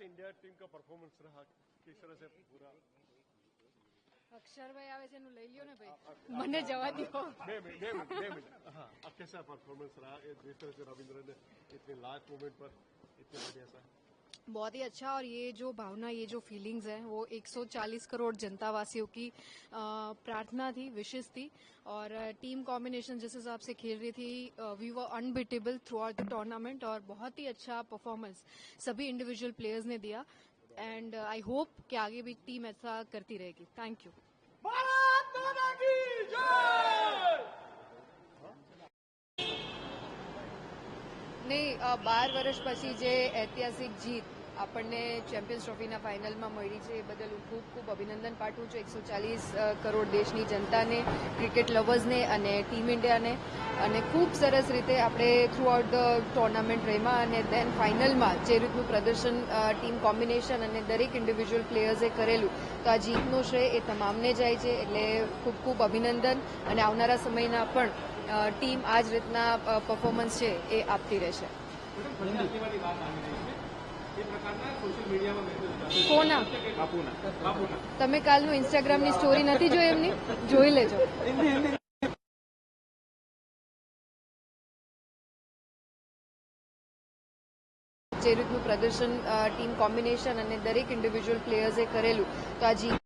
से India team का performance रहा, किस तरह से पूरा અક્ષરભાઈ આવે છે એનું લઈ લ્યો ને ભાઈ, મને જવા દો. 2 मिनट. हाँ, अब कैसा परफॉर्मेंस रहा जिस तरह से रविंद्र ने इतने लास्ट मोमेंट पर इतने बढ़िया सा? बहुत ही अच्छा. और ये जो भावना, ये जो फीलिंग्स हैं, वो 140 करोड़ जनता वासियों की प्रार्थना थी, विशेष थी. और टीम कॉम्बिनेशन जिस हिसाब से खेल रही थी, we were unbeatable throughout the tournament. और बहुत ही अच्छा परफॉर्मेंस सभी इंडिविजुअल प्लेयर्स ने दिया. एंड आई होप कि आगे भी टीम ऐसा करती रहेगी. Thank you. નહીં, 12 વર્ષ પછી જે ઐતિહાસિક જીત આપણને ચેમ્પિયન્સ ટ્રોફીના ફાઇનલમાં મળી છે, એ બદલ હું ખૂબ ખૂબ અભિનંદન પાઠવું છું 140 કરોડ દેશની જનતાને, ક્રિકેટ લવર્સને અને ટીમ ઇન્ડિયાને. અને ખૂબ સરસ રીતે આપણે થ્રુ આઉટ ધ ટુર્નામેન્ટ રમ્યા. અને દેન ફાઇનલમાં જે રીતનું પ્રદર્શન, ટીમ કોમ્બિનેશન અને દરેક ઇન્ડિવિજ્યુઅલ પ્લેયર્સે કરેલું, તો આ જીતનો શ્રેય એ તમામને જાય છે. એટલે ખૂબ ખૂબ અભિનંદન. અને આવનારા સમયના પણ ટીમ આ જ રીતના પરફોર્મન્સ છે એ આપતી રહેશે. કોના? તમે કાલનું ઇન્સ્ટાગ્રામની સ્ટોરી નથી જોઈ એમની? જોઈ લેજો. જે રીતનું પ્રદર્શન, ટીમ કોમ્બિનેશન અને દરેક ઇન્ડિવિજ્યુઅલ પ્લેયર્સે કરેલું, તો આ જીત